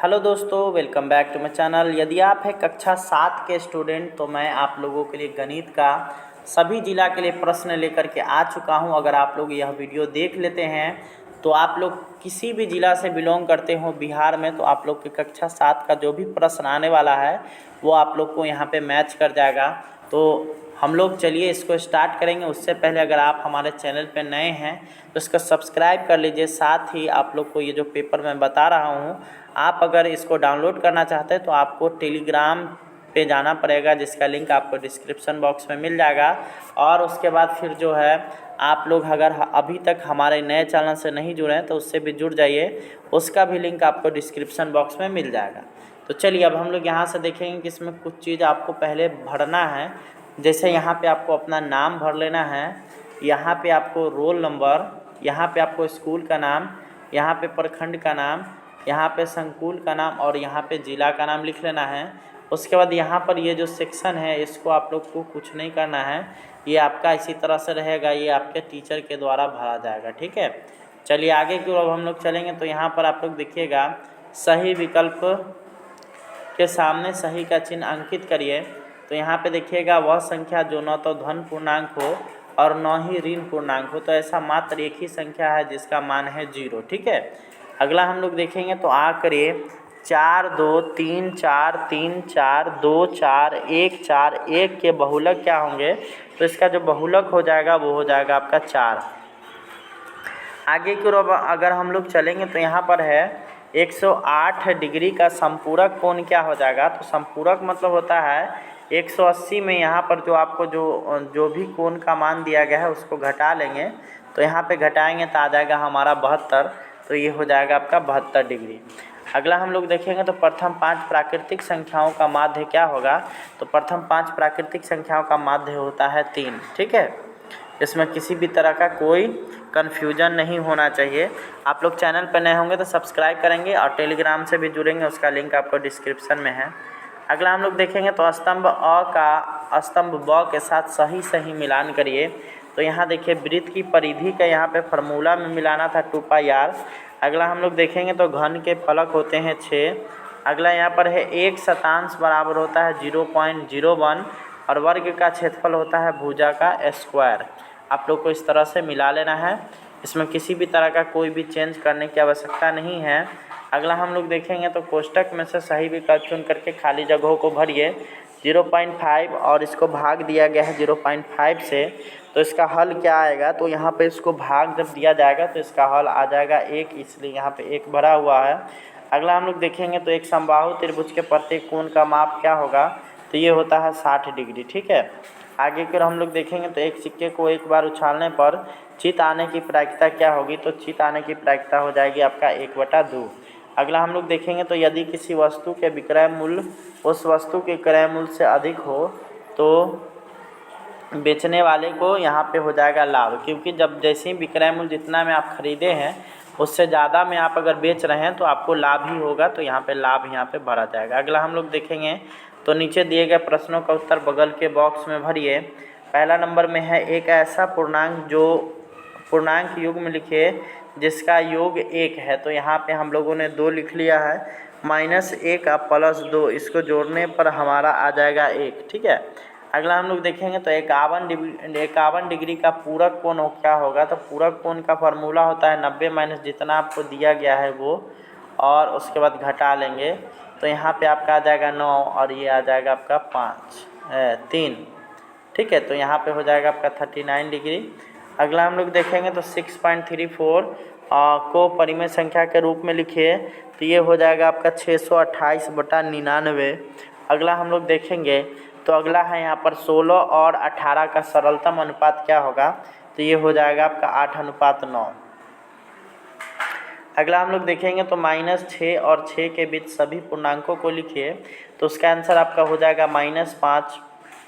Hello दोस्तों, welcome back to my channel. यदि आप हैं कक्षा 7 के स्टूडेंट तो मैं आप लोगों के लिए गणित का सभी जिला के लिए प्रश्न लेकर के आ चुका हूं। अगर आप लोग यह वीडियो देख लेते हैं तो आप लोग किसी भी ज़िला से बिलोंग करते हो बिहार में, तो आप लोग की कक्षा 7 का जो भी प्रश्न आने वाला है वो आप लोग को यहाँ पे मैच कर जाएगा। तो हम लोग चलिए इसको स्टार्ट करेंगे। उससे पहले अगर आप हमारे चैनल पर नए हैं तो इसको सब्सक्राइब कर लीजिए। साथ ही आप लोग को ये जो पेपर मैं बता रहा हूँ, आप अगर इसको डाउनलोड करना चाहते हैं तो आपको टेलीग्राम पे जाना पड़ेगा, जिसका लिंक आपको डिस्क्रिप्शन बॉक्स में मिल जाएगा। और उसके बाद फिर जो है आप लोग अगर अभी तक हमारे नए चैनल से नहीं जुड़े हैं तो उससे भी जुड़ जाइए, उसका भी लिंक आपको डिस्क्रिप्शन बॉक्स में मिल जाएगा। तो चलिए अब हम लोग यहाँ से देखेंगे कि इसमें कुछ चीज़ आपको पहले भरना है। जैसे यहाँ पे आपको अपना नाम भर लेना है, यहाँ पे आपको रोल नंबर, यहाँ पे आपको स्कूल का नाम, यहाँ पे प्रखंड का नाम, यहाँ पे संकुल का नाम और यहाँ पे ज़िला का नाम लिख लेना है। उसके बाद यहाँ पर ये जो सेक्शन है इसको आप लोग को कुछ नहीं करना है, ये आपका इसी तरह से रहेगा, ये आपके टीचर के द्वारा भरा जाएगा। ठीक है, चलिए आगे की ओर अब हम लोग चलेंगे। तो यहाँ पर आप लोग देखिएगा, सही विकल्प के सामने सही का चिन्ह अंकित करिए। तो यहाँ पे देखिएगा, वह संख्या जो न तो धन पूर्णांक हो और न ही ऋण पूर्णांक हो, तो ऐसा मात्र एक ही संख्या है जिसका मान है 0। ठीक है, अगला हम लोग देखेंगे तो आ करिए 4 2 3 4 3 4 2 4 1 4 1 के बहुलक क्या होंगे, तो इसका जो बहुलक हो जाएगा वो हो जाएगा आपका 4। आगे की ओर अगर हम लोग चलेंगे तो यहाँ पर है 108 डिग्री का संपूरक कोण क्या हो जाएगा। तो संपूरक मतलब होता है 180 में यहाँ पर जो आपको जो भी कोण का मान दिया गया है उसको घटा लेंगे। तो यहाँ पे घटाएंगे तो आ जाएगा हमारा 72, तो ये हो जाएगा आपका 72 डिग्री। अगला हम लोग देखेंगे तो प्रथम 5 प्राकृतिक संख्याओं का माध्य क्या होगा। तो प्रथम 5 प्राकृतिक संख्याओं का माध्य होता है 3। ठीक है, इसमें किसी भी तरह का कोई कन्फ्यूजन नहीं होना चाहिए। आप लोग चैनल पर नए होंगे तो सब्सक्राइब करेंगे और टेलीग्राम से भी जुड़ेंगे, उसका लिंक आपको डिस्क्रिप्शन में है। अगला हम लोग देखेंगे तो स्तंभ अ का स्तंभ ब के साथ सही सही मिलान करिए। तो यहाँ देखिए, वृत्त की परिधि का यहाँ पे फार्मूला में मिलाना था 2πr। अगला हम लोग देखेंगे तो घन के फलक होते हैं 6। अगला यहाँ पर है 1 शतांश बराबर होता है 0.01 और वर्ग का क्षेत्रफल होता है भुजा का स्क्वायर। आप लोग को इस तरह से मिला लेना है, इसमें किसी भी तरह का कोई भी चेंज करने की आवश्यकता नहीं है। अगला हम लोग देखेंगे तो कोष्टक में से सही विकल्प चुन करके खाली जगहों को भरिए। 0.5 और इसको भाग दिया गया है 0.5 से, तो इसका हल क्या आएगा। तो यहाँ पे इसको भाग जब दिया जाएगा तो इसका हल आ जाएगा 1, इसलिए यहाँ पे 1 भरा हुआ है। अगला हम लोग देखेंगे तो एक समबाहु त्रिभुज के प्रत्येक कोण का माप क्या होगा। तो ये होता है 60 डिग्री। ठीक है, आगे फिर हम लोग देखेंगे तो एक सिक्के को एक बार उछालने पर चित आने की प्रायिकता क्या होगी। तो चित आने की प्रायिकता हो जाएगी आपका 1/2। अगला हम लोग देखेंगे तो यदि किसी वस्तु के विक्रय मूल्य उस वस्तु के क्रय मूल्य से अधिक हो तो बेचने वाले को यहाँ पे हो जाएगा लाभ, क्योंकि जब जैसे ही विक्रय मूल्य जितना में आप खरीदे हैं उससे ज़्यादा में आप अगर बेच रहे हैं तो आपको लाभ ही होगा, तो यहाँ पे लाभ यहाँ पे भरा जाएगा। अगला हम लोग देखेंगे तो नीचे दिए गए प्रश्नों का उत्तर बगल के बॉक्स में भरिए। पहला नंबर में है एक ऐसा पूर्णांक जो पूर्णांक युग्म लिखिए जिसका योग 1 है। तो यहाँ पे हम लोगों ने 2 लिख लिया है, -1 और +2, इसको जोड़ने पर हमारा आ जाएगा 1। ठीक है, अगला हम लोग देखेंगे तो 51 डिग्री का पूरक कोण क्या होगा। तो पूरक कोण का फार्मूला होता है 90 माइनस जितना आपको दिया गया है वो, और उसके बाद घटा लेंगे। तो यहाँ पे आपका आ जाएगा 9 और ये आ जाएगा आपका 3। ठीक है, तो यहाँ पे हो जाएगा आपका 39 डिग्री। अगला हम लोग देखेंगे तो 6.34 को परिमेय संख्या के रूप में लिखिए। तो ये हो जाएगा आपका 628/99। अगला हम लोग देखेंगे तो अगला है यहाँ पर 16 और 18 का सरलतम अनुपात क्या होगा। तो ये हो जाएगा आपका 8:9। अगला हम लोग देखेंगे तो -6 और 6 के बीच सभी पूर्णांकों को लिखिए। तो उसका आंसर आपका हो जाएगा -5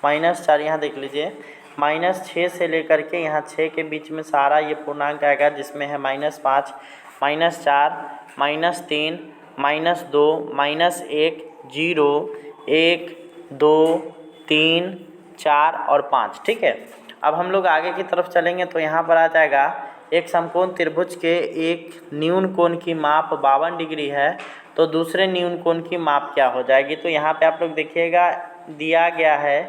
-4। यहाँ देख लीजिए, -6 से लेकर के यहाँ 6 के बीच में सारा ये पूर्णांक आएगा, जिसमें है -5 -4 -3 -2 -1 0 1 2 3 4 और 5। ठीक है, अब हम लोग आगे की तरफ चलेंगे तो यहाँ पर आ जाएगा एक समकोण त्रिभुज के एक न्यून कोण की माप 52 डिग्री है, तो दूसरे न्यून कोण की माप क्या हो जाएगी। तो यहाँ पे आप लोग देखिएगा दिया गया है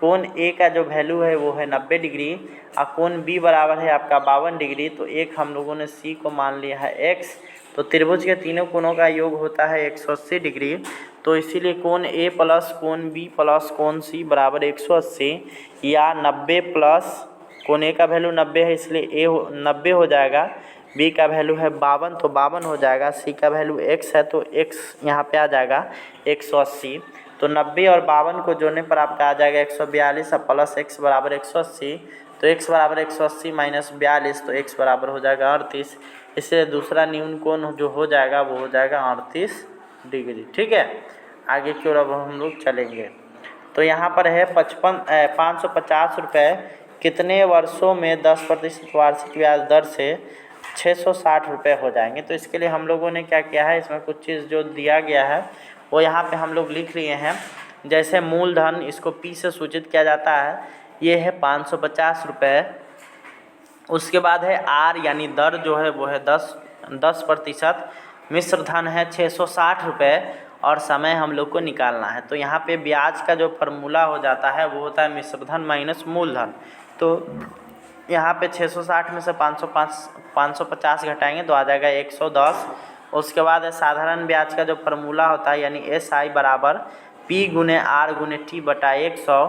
कोण ए का जो वैल्यू है वो है 90 डिग्री और कोण बी बराबर है आपका 52 डिग्री। तो एक हम लोगों ने सी को मान लिया है एक्स। तो त्रिभुज के तीनों कोणों का योग होता है 180 डिग्री। तो इसीलिए कोण ए प्लस कोण बी प्लस कोण सी बराबर 180 या 90 प्लस कोण ए का वैल्यू 90 है इसलिए ए 90 हो जाएगा, बी का वैल्यू है 52 तो 52 हो जाएगा, सी का वैल्यू x है तो x यहाँ पे आ जाएगा 180। तो 90 और 52 को जोड़ने पर आपका आ जाएगा 142 और प्लस x बराबर 180। तो x बराबर 180 माइनस 42 तो x बराबर हो जाएगा 38। इससे दूसरा न्यून कोण जो हो जाएगा वो हो जाएगा 38 डिग्री। ठीक है, आगे की ओर अब हम लोग चलेंगे। तो यहाँ पर है 550 रुपये कितने वर्षों में 10% वार्षिक ब्याज दर से 660 रुपये हो जाएंगे। तो इसके लिए हम लोगों ने क्या किया है, इसमें कुछ चीज़ जो दिया गया है वो यहाँ पे हम लोग लिख लिए हैं। जैसे मूलधन इसको P से सूचित किया जाता है, ये है 550 रुपये। उसके बाद है R यानी दर जो है वो है 10%। मिश्र धन है 660 रुपये और समय हम लोग को निकालना है। तो यहाँ पे ब्याज का जो फार्मूला हो जाता है वो होता है मिश्र धन माइनस मूलधन। तो यहाँ पे 660 में से 550 घटाएंगे तो आ जाएगा 110। उसके बाद है साधारण ब्याज का जो फार्मूला होता है यानी SI बराबर P गुने R गुने T बटा 100।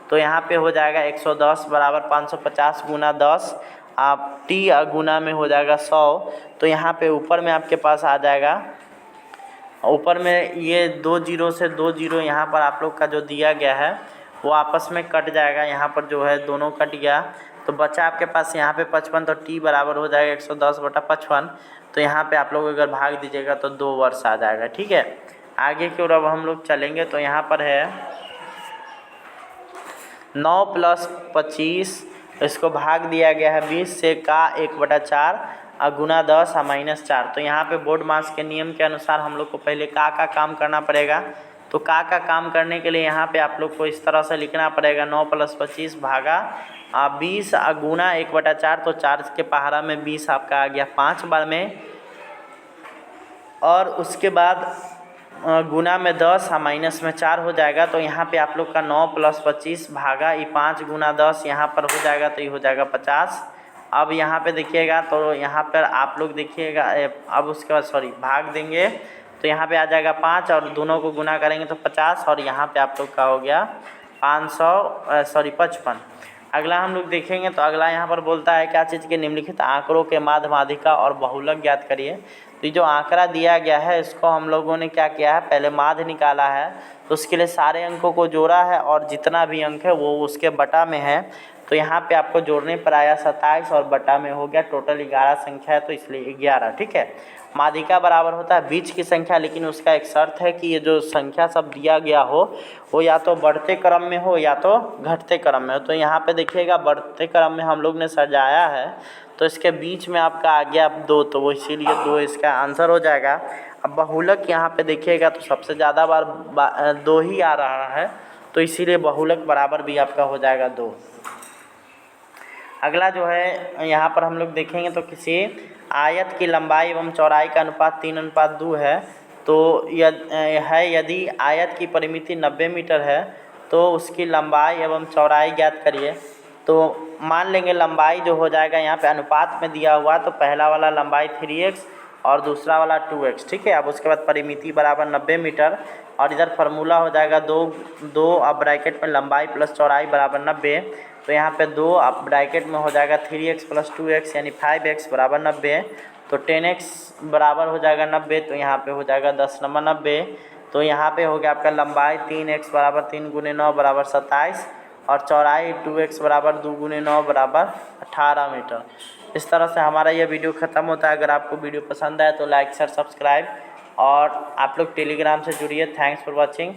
तो यहाँ पे हो जाएगा 110 बराबर 550 गुना 10 आप T गुना में हो जाएगा 100। तो यहाँ पे ऊपर में आपके पास आ जाएगा, ऊपर में ये 2 जीरो से 2 जीरो यहाँ पर आप लोग का जो दिया गया है वो आपस में कट जाएगा, यहाँ पर जो है दोनों कट गया तो बचा आपके पास यहाँ पे 55। तो T बराबर हो जाएगा 110 बटा 55। तो यहाँ पे आप लोग अगर भाग दीजिएगा तो 2 वर्ष आ जाएगा। ठीक है, आगे की ओर अब हम लोग चलेंगे। तो यहाँ पर है 9 प्लस 25, इसको भाग दिया गया है 20 से का 1/4 और गुना 10 और -4। तो यहाँ पे बोर्ड मास के नियम के अनुसार हम लोग को पहले का काम करना पड़ेगा। तो का काम करने के लिए यहाँ पे आप लोग को इस तरह से लिखना पड़ेगा 9 प्लस 25 भागा 20 गुना 1/4। तो 4 के पहाड़ा में 20 आपका आ गया 5 बार में, और उसके बाद गुना में 10 और माइनस में 4 हो जाएगा। तो यहाँ पे आप लोग का 9 प्लस 25 भागा 5 गुना 10 यहाँ पर हो जाएगा तो ये हो जाएगा 50। अब यहाँ पे देखिएगा तो यहाँ पर आप लोग देखिएगा, अब उसके बाद भाग देंगे तो यहाँ पे आ जाएगा 5 और दोनों को गुना करेंगे तो 50 और यहाँ पे आप लोग का हो गया 55। अगला हम लोग देखेंगे तो अगला यहाँ पर बोलता है क्या चीज़ के निम्नलिखित आंकड़ों के माध्य माध्यिका और बहुलक ज्ञात करिए। तो जो आंकड़ा दिया गया है इसको हम लोगों ने क्या किया है, पहले माध्य निकाला है तो उसके लिए सारे अंकों को जोड़ा है और जितना भी अंक है वो उसके बटा में है। तो यहाँ पे आपको जोड़ने पर आया 27 और बटा में हो गया टोटल 11 संख्या है तो इसलिए 11। ठीक है, माध्यिका बराबर होता है बीच की संख्या, लेकिन उसका एक शर्त है कि ये जो संख्या सब दिया गया हो वो या तो बढ़ते क्रम में हो या तो घटते क्रम में हो। तो यहाँ पे देखिएगा बढ़ते क्रम में हम लोग ने सजाया है तो इसके बीच में आपका आ गया 2, तो वो इसीलिए 2 इसका आंसर हो जाएगा। अब बहुलक यहाँ पे देखिएगा तो सबसे ज़्यादा बार 2 ही आ रहा है तो इसीलिए बहुलक बराबर भी आपका हो जाएगा 2। अगला जो है यहाँ पर हम लोग देखेंगे तो किसी आयत की लंबाई एवं चौड़ाई का अनुपात 3:2 है। तो यदि आयत की परिमिति 90 मीटर है तो उसकी लंबाई एवं चौड़ाई ज्ञात करिए। तो मान लेंगे लंबाई जो हो जाएगा यहाँ पे अनुपात में दिया हुआ, तो पहला वाला लंबाई 3x और दूसरा वाला 2x। ठीक है, अब उसके बाद परिमिति बराबर 90 मीटर और इधर फार्मूला हो जाएगा 2 अब ब्रैकेट में लंबाई प्लस चौड़ाई बराबर 90। तो यहाँ पे 2 अब ब्रैकेट में हो जाएगा 3x प्लस 2x यानी 5x बराबर 90। तो 10x बराबर हो जाएगा 90, तो यहाँ पे हो जाएगा 10 नंबर 90। तो यहाँ पे हो गया आपका लंबाई 3x बराबर 3 गुने 9 बराबर 27 और चौड़ाई 2x बराबर 2 गुने 9 बराबर 18 मीटर। इस तरह से हमारा यह वीडियो ख़त्म होता है। अगर आपको वीडियो पसंद आए तो लाइक शेयर सब्सक्राइब और आप लोग टेलीग्राम से जुड़िए। Thanks for watching.